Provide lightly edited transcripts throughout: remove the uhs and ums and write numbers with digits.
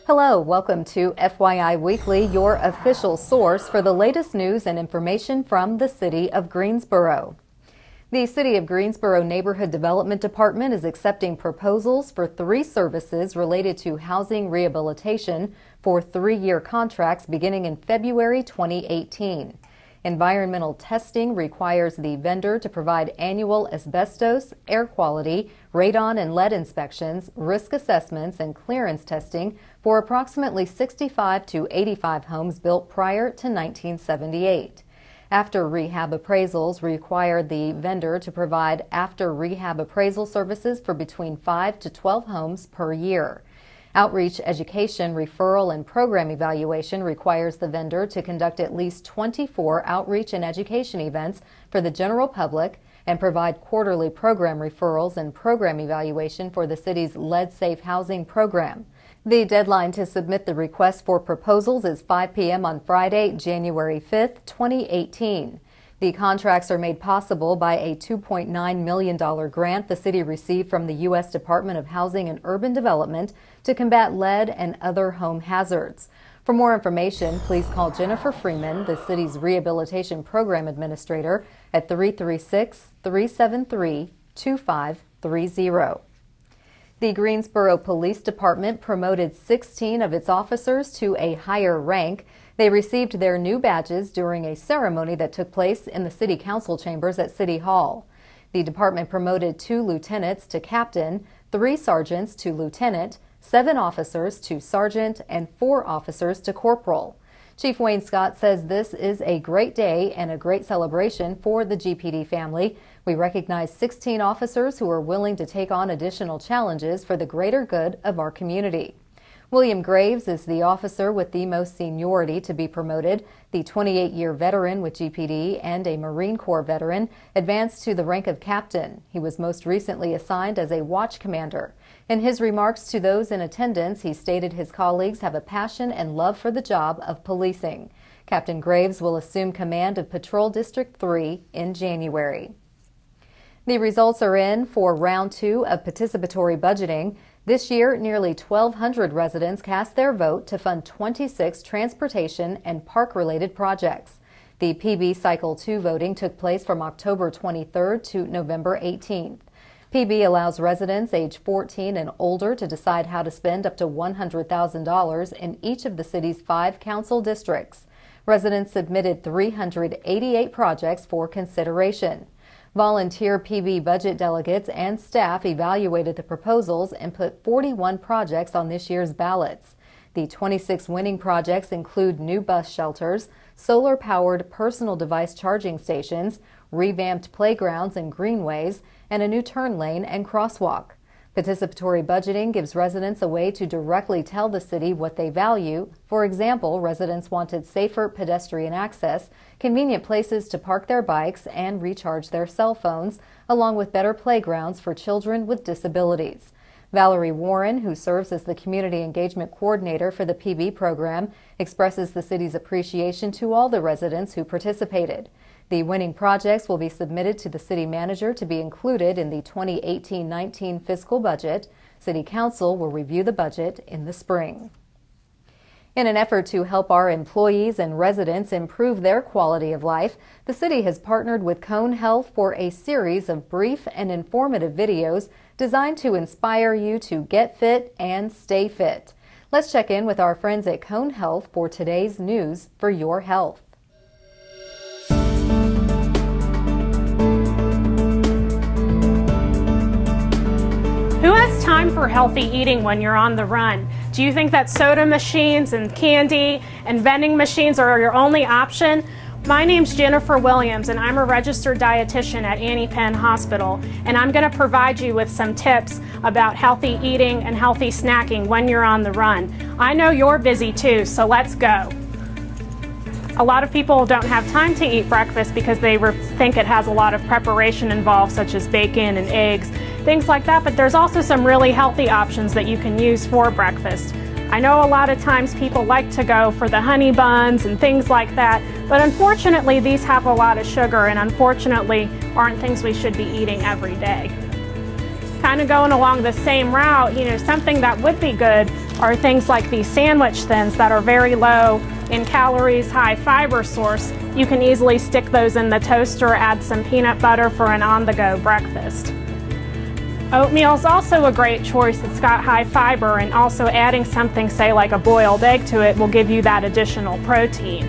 Hello, welcome to FYI Weekly, your official source for the latest news and information from the City of Greensboro. The City of Greensboro Neighborhood Development Department is accepting proposals for 3 services related to housing rehabilitation for 3-year contracts beginning in February 2018. Environmental testing requires the vendor to provide annual asbestos, air quality, radon and lead inspections, risk assessments, and clearance testing for approximately 65 to 85 homes built prior to 1978. After rehab appraisals require the vendor to provide after rehab appraisal services for between 5 to 12 homes per year. Outreach, education, referral, and program evaluation requires the vendor to conduct at least 24 outreach and education events for the general public and provide quarterly program referrals and program evaluation for the city's Lead-Safe Housing program. The deadline to submit the request for proposals is 5 p.m. on Friday, January 5th, 2018. The contracts are made possible by a $2.9 million grant the city received from the U.S. Department of Housing and Urban Development to combat lead and other home hazards. For more information, please call Jennifer Freeman, the city's Rehabilitation Program Administrator, at 336-373-2530. The Greensboro Police Department promoted 16 of its officers to a higher rank. They received their new badges during a ceremony that took place in the City Council chambers at City Hall. The department promoted 2 lieutenants to captain, 3 sergeants to lieutenant, 7 officers to sergeant, and 4 officers to corporal. Chief Wayne Scott says this is a great day and a great celebration for the GPD family. We recognize 16 officers who are willing to take on additional challenges for the greater good of our community. William Graves is the officer with the most seniority to be promoted. The 28-year veteran with GPD and a Marine Corps veteran advanced to the rank of captain. He was most recently assigned as a watch commander. In his remarks to those in attendance, he stated his colleagues have a passion and love for the job of policing. Captain Graves will assume command of Patrol District 3 in January. The results are in for round 2 of participatory budgeting. This year, nearly 1,200 residents cast their vote to fund 26 transportation and park-related projects. The PB Cycle 2 voting took place from October 23rd to November 18th. PB allows residents age 14 and older to decide how to spend up to $100,000 in each of the city's 5 council districts. Residents submitted 388 projects for consideration. Volunteer PB budget delegates and staff evaluated the proposals and put 41 projects on this year's ballots. The 26 winning projects include new bus shelters, solar-powered personal device charging stations, revamped playgrounds and greenways, and a new turn lane and crosswalk. Participatory budgeting gives residents a way to directly tell the city what they value. For example, residents wanted safer pedestrian access, convenient places to park their bikes and recharge their cell phones, along with better playgrounds for children with disabilities. Valerie Warren, who serves as the Community Engagement Coordinator for the PB program, expresses the city's appreciation to all the residents who participated. The winning projects will be submitted to the city manager to be included in the 2018-19 fiscal budget. City Council will review the budget in the spring. In an effort to help our employees and residents improve their quality of life, the city has partnered with Cone Health for a series of brief and informative videos designed to inspire you to get fit and stay fit. Let's check in with our friends at Cone Health for today's news for your health. Who has time for healthy eating when you're on the run? Do you think that soda machines and candy and vending machines are your only option? My name's Jennifer Williams and I'm a registered dietitian at Annie Penn Hospital, and I'm going to provide you with some tips about healthy eating and healthy snacking when you're on the run. I know you're busy too, so let's go. A lot of people don't have time to eat breakfast because they think it has a lot of preparation involved, such as bacon and eggs, things like that, but there's also some really healthy options that you can use for breakfast. I know a lot of times people like to go for the honey buns and things like that, but unfortunately these have a lot of sugar and unfortunately aren't things we should be eating every day. Kind of going along the same route, something that would be good are things like these sandwich thins that are very low in calories, high fiber source. You can easily stick those in the toaster, add some peanut butter for an on-the-go breakfast. Oatmeal is also a great choice. It's got high fiber, and also adding something, say like a boiled egg to it, will give you that additional protein.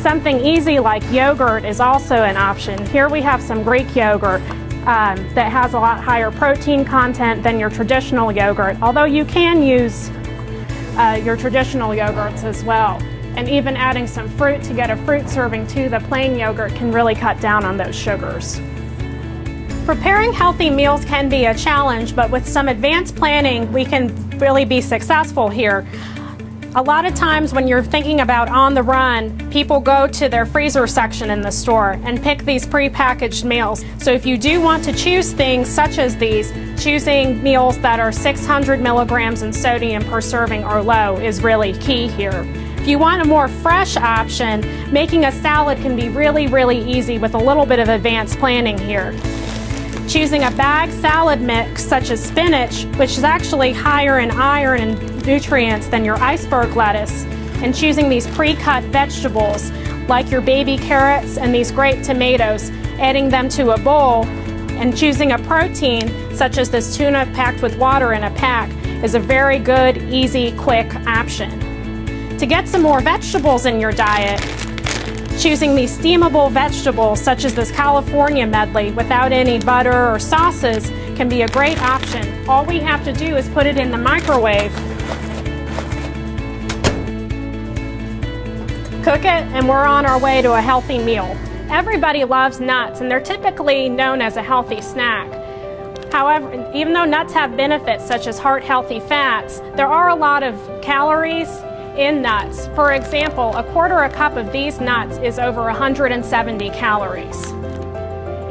Something easy like yogurt is also an option. Here we have some Greek yogurt that has a lot higher protein content than your traditional yogurt, although you can use your traditional yogurts as well. And even adding some fruit to get a fruit serving to the plain yogurt can really cut down on those sugars. Preparing healthy meals can be a challenge, but with some advanced planning, we can really be successful here. A lot of times when you're thinking about on the run, people go to their freezer section in the store and pick these prepackaged meals. So if you do want to choose things such as these, choosing meals that are 600 milligrams in sodium per serving or low is really key here. If you want a more fresh option, making a salad can be really easy with a little bit of advanced planning here. Choosing a bag salad mix such as spinach, which is actually higher in iron and nutrients than your iceberg lettuce, and choosing these pre-cut vegetables like your baby carrots and these great tomatoes, adding them to a bowl, and choosing a protein such as this tuna packed with water in a pack is a very good, easy, quick option. To get some more vegetables in your diet, choosing these steamable vegetables such as this California medley without any butter or sauces can be a great option. All we have to do is put it in the microwave, cook it, and we're on our way to a healthy meal. Everybody loves nuts, and they're typically known as a healthy snack. However, even though nuts have benefits such as heart-healthy fats, there are a lot of calories in nuts. For example, a quarter a cup of these nuts is over 170 calories.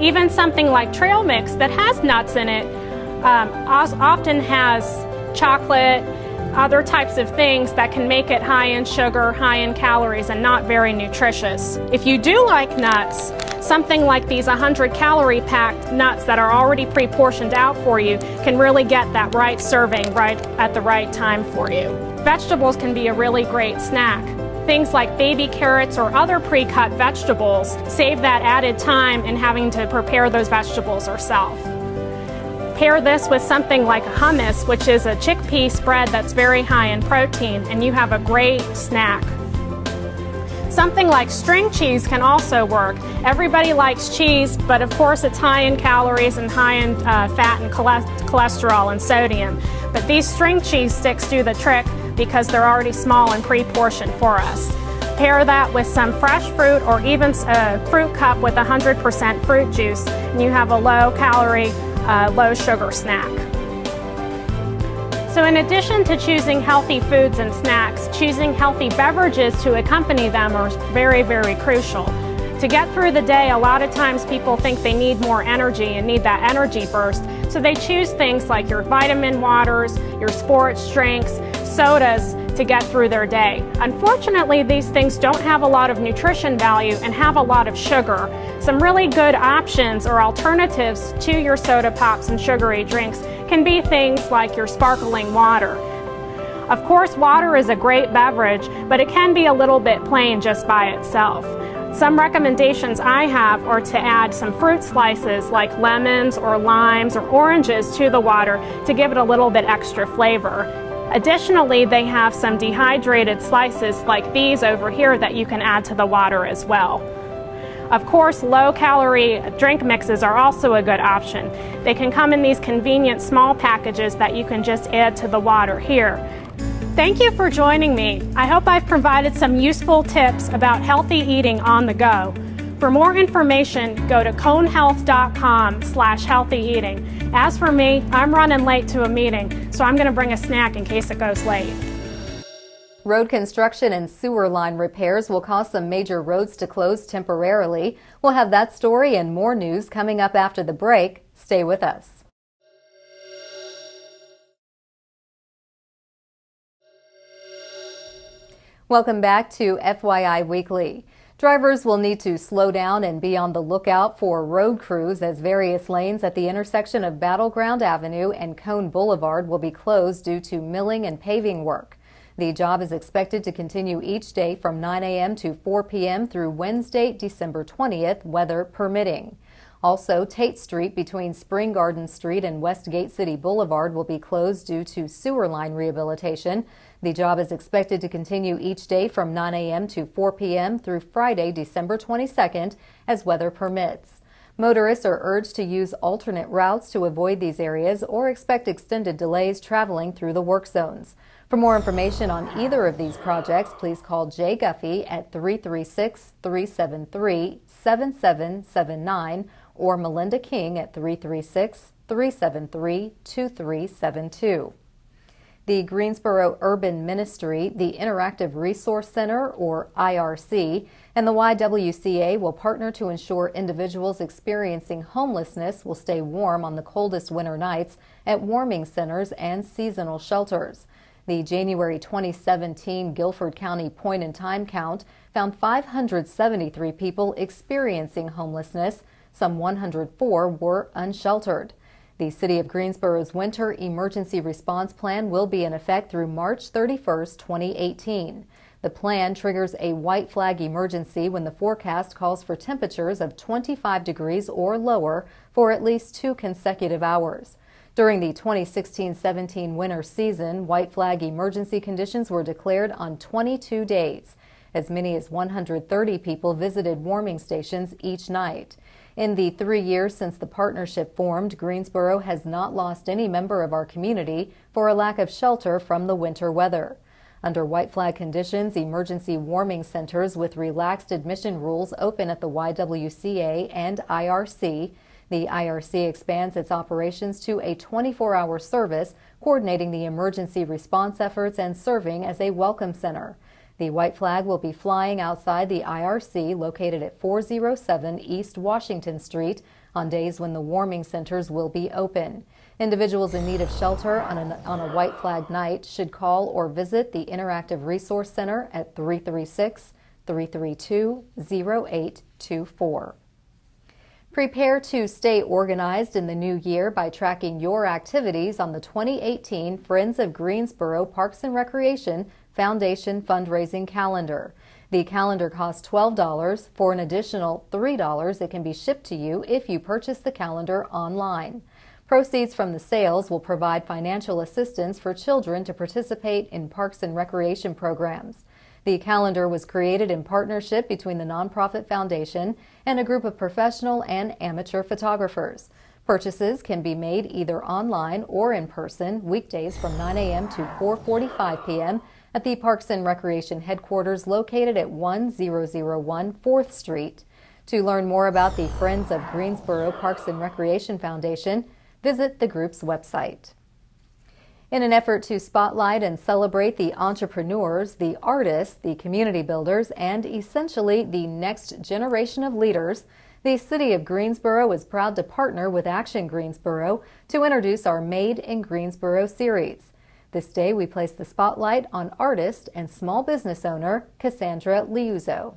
Even something like trail mix that has nuts in it often has chocolate, other types of things that can make it high in sugar, high in calories, and not very nutritious. If you do like nuts, something like these 100-calorie packed nuts that are already pre-portioned out for you can really get that right serving right at the right time for you. Vegetables can be a really great snack. Things like baby carrots or other pre-cut vegetables save that added time in having to prepare those vegetables yourself. Pair this with something like hummus, which is a chickpea spread that's very high in protein, and you have a great snack. Something like string cheese can also work. Everybody likes cheese, but of course it's high in calories and high in fat and cholesterol and sodium. But these string cheese sticks do the trick because they're already small and pre-portioned for us. Pair that with some fresh fruit or even a fruit cup with 100% fruit juice, and you have a low-calorie, low-sugar snack. So in addition to choosing healthy foods and snacks, choosing healthy beverages to accompany them are very crucial. To get through the day, a lot of times people think they need more energy and need that energy burst, so they choose things like your vitamin waters, your sports drinks, sodas to get through their day. Unfortunately, these things don't have a lot of nutrition value and have a lot of sugar. Some really good options or alternatives to your soda pops and sugary drinks can be things like your sparkling water. Of course, water is a great beverage, but it can be a little bit plain just by itself. Some recommendations I have are to add some fruit slices like lemons or limes or oranges to the water to give it a little bit extra flavor. Additionally, they have some dehydrated slices like these over here that you can add to the water as well. Of course, low-calorie drink mixes are also a good option. They can come in these convenient small packages that you can just add to the water here. Thank you for joining me. I hope I've provided some useful tips about healthy eating on the go. For more information, go to conehealth.com/healthy eating. As for me, I'm running late to a meeting, so I'm going to bring a snack in case it goes late. Road construction and sewer line repairs will cause some major roads to close temporarily. We'll have that story and more news coming up after the break. Stay with us. Welcome back to FYI Weekly. Drivers will need to slow down and be on the lookout for road crews as various lanes at the intersection of Battleground Avenue and Cone Boulevard will be closed due to milling and paving work. The job is expected to continue each day from 9 a.m. to 4 p.m. through Wednesday, December 20th, weather permitting. Also, Tate Street between Spring Garden Street and Westgate City Boulevard will be closed due to sewer line rehabilitation. The job is expected to continue each day from 9 a.m. to 4 p.m. through Friday, December 22nd, as weather permits. Motorists are urged to use alternate routes to avoid these areas or expect extended delays traveling through the work zones. For more information on either of these projects, please call Jay Guffey at 336-373-7779 or Melinda King at 336-373-2372. The Greensboro Urban Ministry, the Interactive Resource Center, or IRC, and the YWCA will partner to ensure individuals experiencing homelessness will stay warm on the coldest winter nights at warming centers and seasonal shelters. The January 2017 Guilford County point-in-time count found 573 people experiencing homelessness. Some 104 were unsheltered. The City of Greensboro's Winter Emergency Response Plan will be in effect through March 31, 2018. The plan triggers a white flag emergency when the forecast calls for temperatures of 25 degrees or lower for at least 2 consecutive hours. During the 2016-17 winter season, white flag emergency conditions were declared on 22 days. As many as 130 people visited warming stations each night. In the 3 years since the partnership formed, Greensboro has not lost any member of our community for a lack of shelter from the winter weather. Under white flag conditions, emergency warming centers with relaxed admission rules open at the YWCA and IRC. The IRC expands its operations to a 24-hour service, coordinating the emergency response efforts and serving as a welcome center. The white flag will be flying outside the IRC located at 407 East Washington Street on days when the warming centers will be open. Individuals in need of shelter on a white flag night should call or visit the Interactive Resource Center at 336-332-0824. Prepare to stay organized in the new year by tracking your activities on the 2018 Friends of Greensboro Parks and Recreation Foundation fundraising calendar. The calendar costs $12. For an additional $3, it can be shipped to you if you purchase the calendar online. Proceeds from the sales will provide financial assistance for children to participate in parks and recreation programs. The calendar was created in partnership between the nonprofit foundation and a group of professional and amateur photographers. Purchases can be made either online or in person, weekdays from 9 a.m. to 4:45 p.m. at the Parks and Recreation headquarters located at 1001 4th Street. To learn more about the Friends of Greensboro Parks and Recreation Foundation, visit the group's website. In an effort to spotlight and celebrate the entrepreneurs, the artists, the community builders, and essentially the next generation of leaders, the City of Greensboro is proud to partner with Action Greensboro to introduce our Made in Greensboro series. This day we place the spotlight on artist and small business owner Cassandra Liuzzo.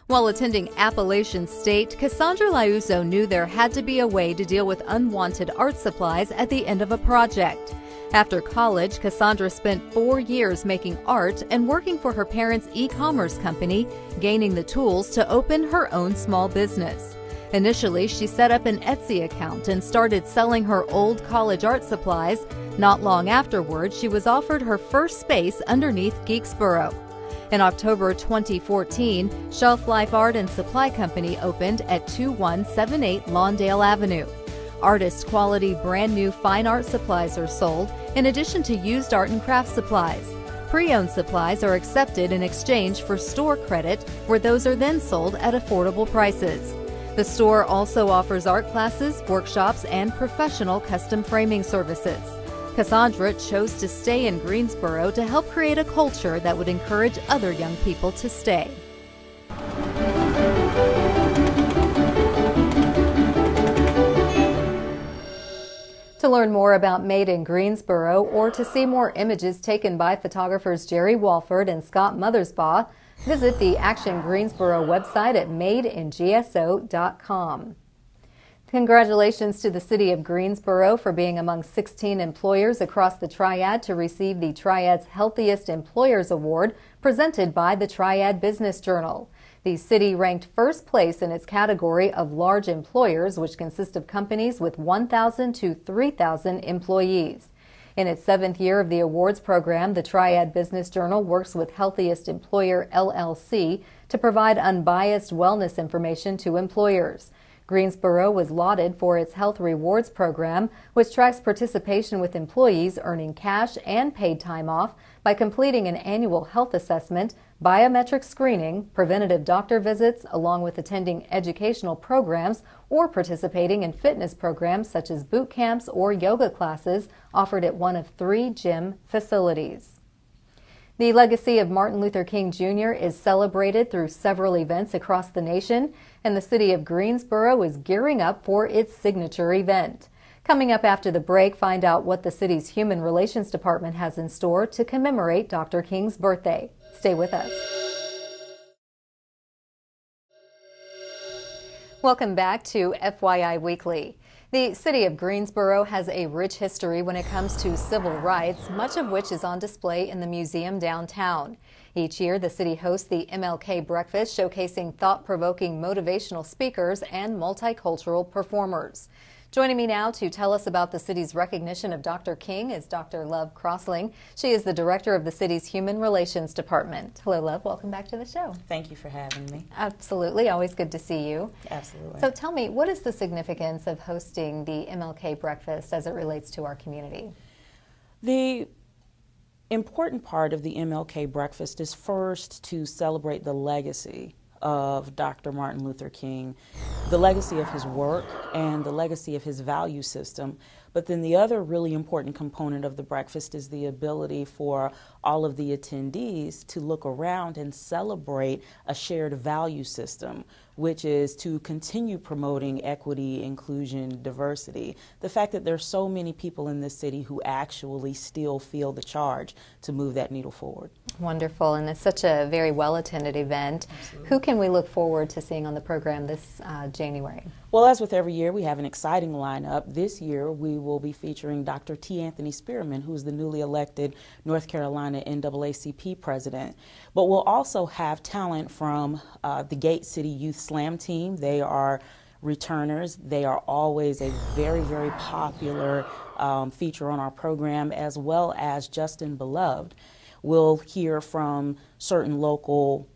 While attending Appalachian State, Cassandra Liuzzo knew there had to be a way to deal with unwanted art supplies at the end of a project. After college, Cassandra spent 4 years making art and working for her parents' e-commerce company, gaining the tools to open her own small business. Initially, she set up an Etsy account and started selling her old college art supplies. Not long afterward, she was offered her first space underneath Geeksboro. In October 2014, Shelf Life Art and Supply Company opened at 2178 Lawndale Avenue. Artist quality brand new fine art supplies are sold, in addition to used art and craft supplies. Pre-owned supplies are accepted in exchange for store credit, where those are then sold at affordable prices. The store also offers art classes, workshops, and professional custom framing services. Cassandra chose to stay in Greensboro to help create a culture that would encourage other young people to stay. To learn more about Made in Greensboro or to see more images taken by photographers Jerry Walford and Scott Mothersbaugh, visit the Action Greensboro website at madeingso.com. Congratulations to the City of Greensboro for being among 16 employers across the Triad to receive the Triad's Healthiest Employers Award presented by the Triad Business Journal. The city ranked first place in its category of large employers, which consist of companies with 1,000 to 3,000 employees. In its 7th year of the awards program, the Triad Business Journal works with Healthiest Employer LLC to provide unbiased wellness information to employers. Greensboro was lauded for its Health Rewards program, which tracks participation with employees earning cash and paid time off by completing an annual health assessment, biometric screening, preventative doctor visits, along with attending educational programs or participating in fitness programs such as boot camps or yoga classes offered at one of 3 gym facilities. The legacy of Martin Luther King Jr. is celebrated through several events across the nation, and the city of Greensboro is gearing up for its signature event. Coming up after the break, find out what the city's Human Relations Department has in store to commemorate Dr. King's birthday. Stay with us. Welcome back to FYI Weekly. The city of Greensboro has a rich history when it comes to civil rights, much of which is on display in the museum downtown. Each year, the city hosts the MLK Breakfast, showcasing thought-provoking motivational speakers and multicultural performers. Joining me now to tell us about the city's recognition of Dr. King is Dr. Love Crossling. She is the director of the city's Human Relations Department. Hello, Love. Welcome back to the show. Thank you for having me. Absolutely. Always good to see you. Absolutely. So tell me, what is the significance of hosting the MLK Breakfast as it relates to our community? The important part of the MLK Breakfast is first to celebrate the legacy of Dr. Martin Luther King, the legacy of his work and the legacy of his value system. But then the other really important component of the breakfast is the ability for all of the attendees to look around and celebrate a shared value system, which is to continue promoting equity, inclusion, diversity. The fact that there's so many people in this city who actually still feel the charge to move that needle forward. Wonderful, and it's such a very well-attended event. Absolutely. Who can we look forward to seeing on the program this January? Well, as with every year, we have an exciting lineup. This year, we will be featuring Dr. T. Anthony Spearman, who's the newly elected North Carolina NAACP president. But we'll also have talent from the Gate City Youth Slam team. They are returners. They are always a very, very popular feature on our program, as well as Justin Beloved. We'll hear from certain local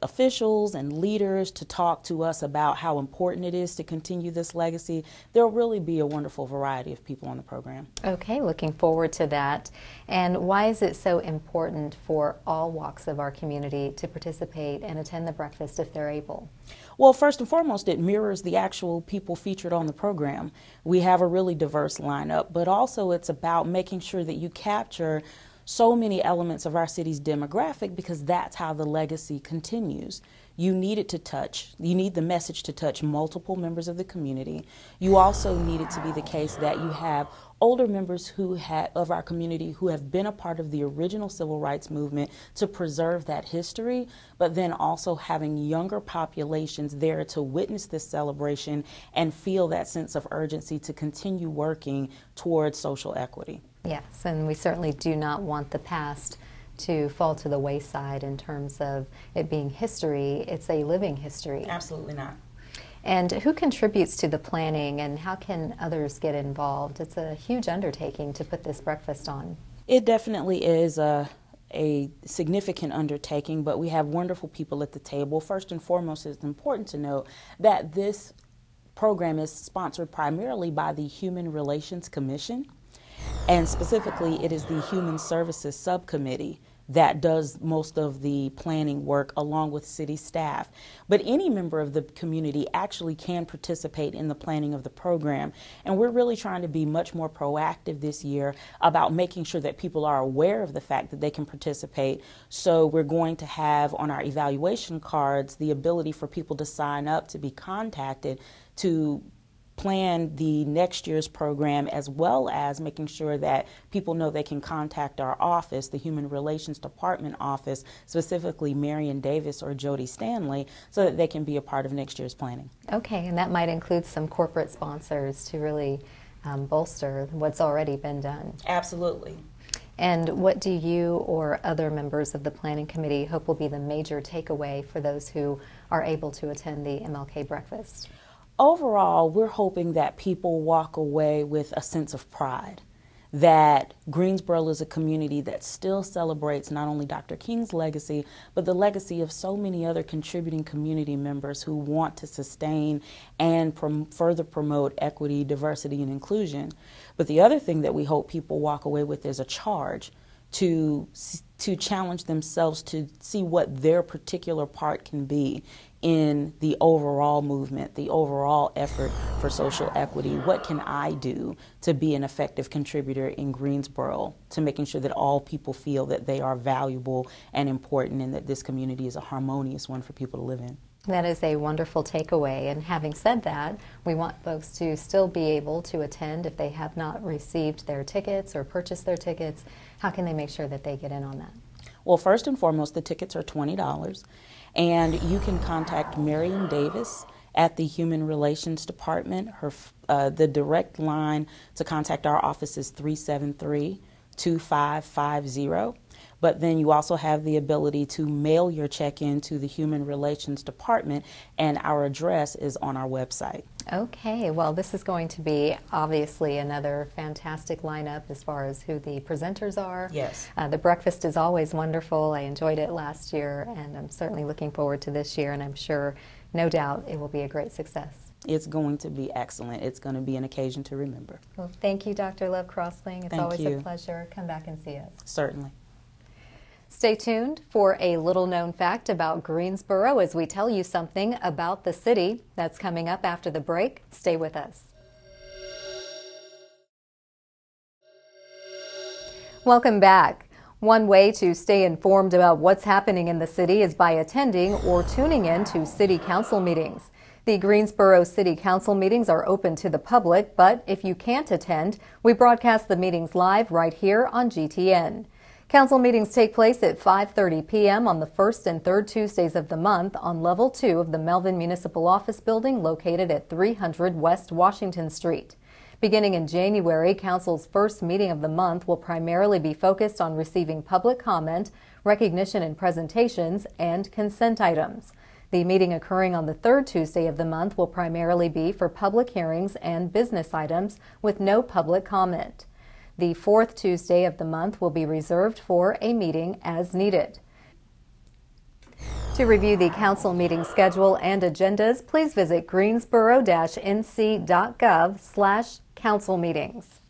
officials and leaders to talk to us about how important it is to continue this legacy. There'll really be a wonderful variety of people on the program. Okay, looking forward to that. And why is it so important for all walks of our community to participate and attend the breakfast if they're able? Well, first and foremost, it mirrors the actual people featured on the program. We have a really diverse lineup, but also it's about making sure that you capture so many elements of our city's demographic, because that's how the legacy continues. You need the message to touch multiple members of the community. You also need it to be the case that you have older members of our community who have been a part of the original civil rights movement to preserve that history, but then also having younger populations there to witness this celebration and feel that sense of urgency to continue working towards social equity. Yes, and we certainly do not want the past to fall to the wayside in terms of it being history. It's a living history. Absolutely not. And who contributes to the planning, and how can others get involved? It's a huge undertaking to put this breakfast on. It definitely is a significant undertaking, but we have wonderful people at the table. First and foremost, it's important to note that this program is sponsored primarily by the Human Relations Commission, and specifically it is the Human Services Subcommittee that does most of the planning work along with city staff. But any member of the community actually can participate in the planning of the program. And we're really trying to be much more proactive this year about making sure that people are aware of the fact that they can participate. So we're going to have on our evaluation cards the ability for people to sign up to be contacted to plan the next year's program, as well as making sure that people know they can contact our office, the Human Relations Department office, specifically Marion Davis or Jody Stanley, so that they can be a part of next year's planning. Okay, and that might include some corporate sponsors to really bolster what's already been done. Absolutely. And what do you or other members of the planning committee hope will be the major takeaway for those who are able to attend the MLK breakfast? Overall, we're hoping that people walk away with a sense of pride, that Greensboro is a community that still celebrates not only Dr. King's legacy, but the legacy of so many other contributing community members who want to sustain and further promote equity, diversity, and inclusion. But the other thing that we hope people walk away with is a charge to challenge themselves to see what their particular part can be in the overall movement, the overall effort for social equity. What can I do to be an effective contributor in Greensboro to making sure that all people feel that they are valuable and important and that this community is a harmonious one for people to live in? That is a wonderful takeaway. And having said that, we want folks to still be able to attend if they have not received their tickets or purchased their tickets. How can they make sure that they get in on that? Well, first and foremost, the tickets are $20, and you can contact Marion Davis at the Human Relations Department. The direct line to contact our office is 373-2550. But then you also have the ability to mail your check in to the Human Relations Department, and our address is on our website. Okay, well, this is going to be obviously another fantastic lineup as far as who the presenters are. Yes. The breakfast is always wonderful. I enjoyed it last year, and I'm certainly looking forward to this year, and I'm sure, no doubt, it will be a great success. It's going to be excellent. It's going to be an occasion to remember. Well, thank you, Dr. Love Crossling. It's Thank always you. a pleasure. Come back and see us. Certainly. Stay tuned for a little-known fact about Greensboro as we tell you something about the city. That's coming up after the break. Stay with us. Welcome back. One way to stay informed about what's happening in the city is by attending or tuning in to city council meetings. The Greensboro City Council meetings are open to the public, but if you can't attend, we broadcast the meetings live right here on GTN. Council meetings take place at 5:30 p.m. on the first and third Tuesdays of the month on Level 2 of the Melvin Municipal Office Building located at 300 West Washington Street. Beginning in January, Council's first meeting of the month will primarily be focused on receiving public comment, recognition and presentations, and consent items. The meeting occurring on the third Tuesday of the month will primarily be for public hearings and business items with no public comment. The fourth Tuesday of the month will be reserved for a meeting as needed. To review the council meeting schedule and agendas, please visit greensboro-nc.gov/council meetings.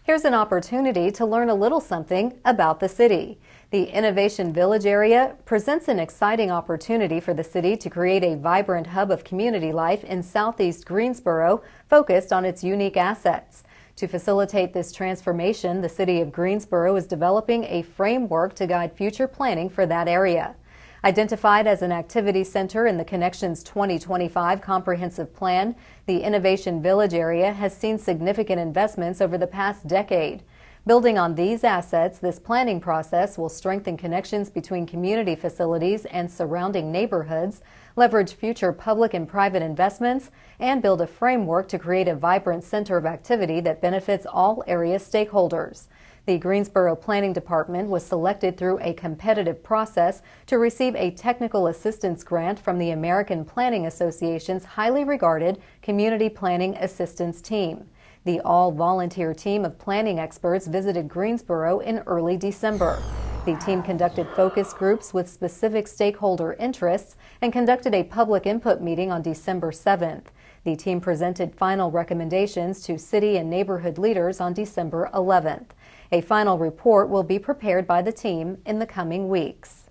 Here's an opportunity to learn a little something about the city. The Innovation Village area presents an exciting opportunity for the city to create a vibrant hub of community life in southeast Greensboro focused on its unique assets. To facilitate this transformation, the City of Greensboro is developing a framework to guide future planning for that area. Identified as an activity center in the Connections 2025 Comprehensive Plan, the Innovation Village area has seen significant investments over the past decade. Building on these assets, this planning process will strengthen connections between community facilities and surrounding neighborhoods, leverage future public and private investments, and build a framework to create a vibrant center of activity that benefits all area stakeholders. The Greensboro Planning Department was selected through a competitive process to receive a technical assistance grant from the American Planning Association's highly regarded Community Planning Assistance Team. The all-volunteer team of planning experts visited Greensboro in early December. The team conducted focus groups with specific stakeholder interests and conducted a public input meeting on December 7th. The team presented final recommendations to city and neighborhood leaders on December 11th. A final report will be prepared by the team in the coming weeks.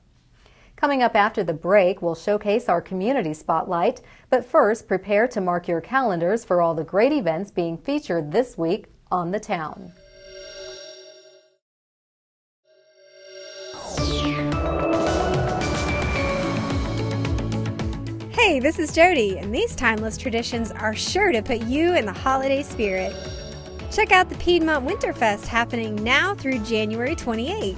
Coming up after the break, we'll showcase our community spotlight, but first prepare to mark your calendars for all the great events being featured this week on the town. Hey, this is Jody, and these timeless traditions are sure to put you in the holiday spirit. Check out the Piedmont Winterfest happening now through January 28.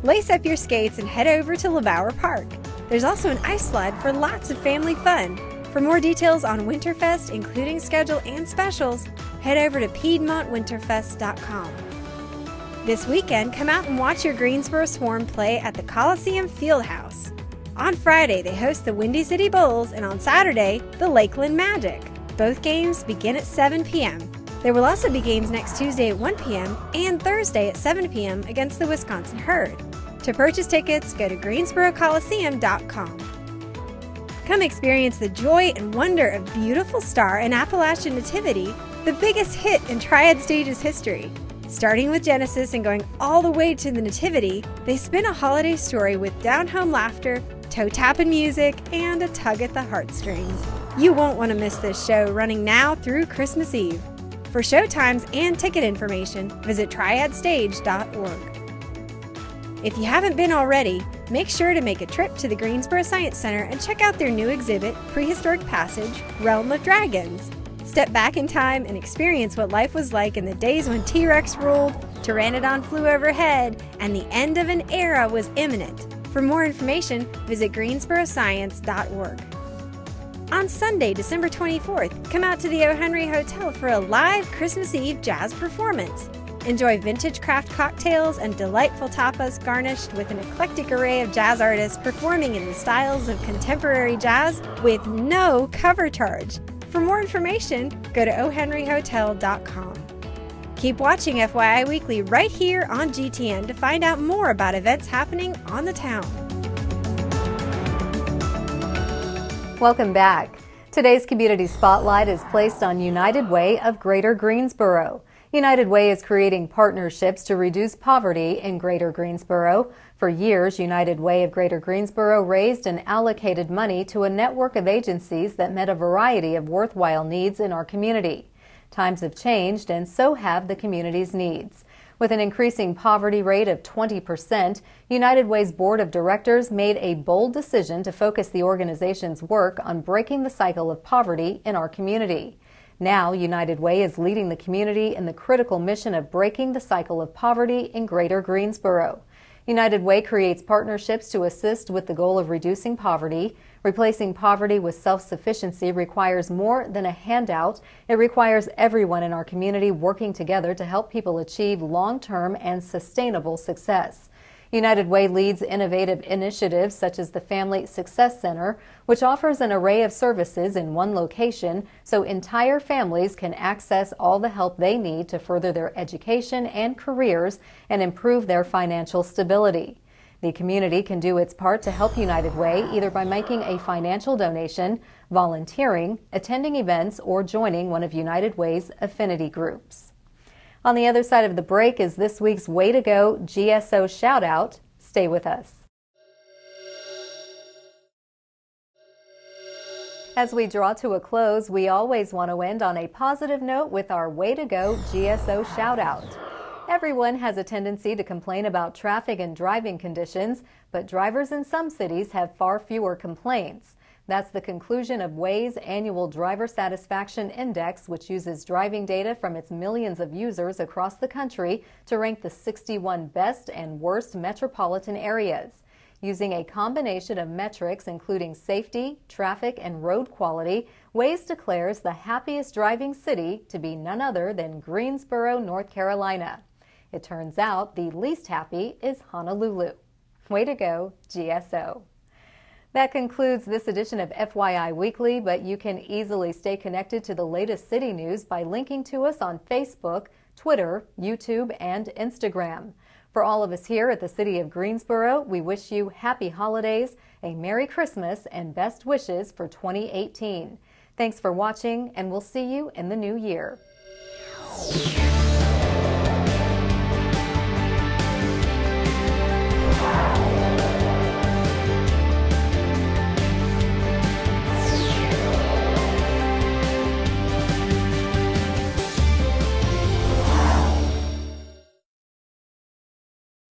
Lace up your skates and head over to LeBauer Park. There's also an ice slide for lots of family fun. For more details on Winterfest, including schedule and specials, head over to PiedmontWinterfest.com. This weekend, come out and watch your Greensboro Swarm play at the Coliseum Fieldhouse. On Friday, they host the Windy City Bulls, and on Saturday, the Lakeland Magic. Both games begin at 7 p.m. There will also be games next Tuesday at 1 p.m. and Thursday at 7 p.m. against the Wisconsin Herd. To purchase tickets, go to GreensboroColiseum.com. Come experience the joy and wonder of Beautiful Star and Appalachian Nativity, the biggest hit in Triad Stage's history. Starting with Genesis and going all the way to the Nativity, they spin a holiday story with down-home laughter, toe-tapping music, and a tug at the heartstrings. You won't want to miss this show, running now through Christmas Eve. For show times and ticket information, visit triadstage.org. If you haven't been already, make sure to make a trip to the Greensboro Science Center and check out their new exhibit, Prehistoric Passage, Realm of Dragons. Step back in time and experience what life was like in the days when T-Rex ruled, Pteranodon flew overhead, and the end of an era was imminent. For more information, visit greensboroscience.org. On Sunday, December 24th, come out to the O. Henry Hotel for a live Christmas Eve jazz performance. Enjoy vintage craft cocktails and delightful tapas garnished with an eclectic array of jazz artists performing in the styles of contemporary jazz with no cover charge. For more information, go to ohenryhotel.com. Keep watching FYI Weekly right here on GTN to find out more about events happening on the town. Welcome back. Today's Community Spotlight is placed on United Way of Greater Greensboro. United Way is creating partnerships to reduce poverty in Greater Greensboro. For years, United Way of Greater Greensboro raised and allocated money to a network of agencies that met a variety of worthwhile needs in our community. Times have changed, and so have the community's needs. With an increasing poverty rate of 20%, United Way's board of directors made a bold decision to focus the organization's work on breaking the cycle of poverty in our community. Now, United Way is leading the community in the critical mission of breaking the cycle of poverty in Greater Greensboro. United Way creates partnerships to assist with the goal of reducing poverty. Replacing poverty with self-sufficiency requires more than a handout. It requires everyone in our community working together to help people achieve long-term and sustainable success. United Way leads innovative initiatives such as the Family Success Center, which offers an array of services in one location so entire families can access all the help they need to further their education and careers and improve their financial stability. The community can do its part to help United Way either by making a financial donation, volunteering, attending events, or joining one of United Way's affinity groups. On the other side of the break is this week's Way to Go GSO shout out. Stay with us. As we draw to a close, we always want to end on a positive note with our Way to Go GSO shout out. Everyone has a tendency to complain about traffic and driving conditions, but drivers in some cities have far fewer complaints. That's the conclusion of Way's annual Driver Satisfaction Index, which uses driving data from its millions of users across the country to rank the 61 best and worst metropolitan areas. Using a combination of metrics including safety, traffic, and road quality, Waze declares the happiest driving city to be none other than Greensboro, North Carolina. It turns out the least happy is Honolulu. Way to go, GSO. That concludes this edition of FYI Weekly, but you can easily stay connected to the latest city news by linking to us on Facebook, Twitter, YouTube, and Instagram. For all of us here at the City of Greensboro, we wish you happy holidays, a Merry Christmas, and best wishes for 2018. Thanks for watching, and we'll see you in the new year.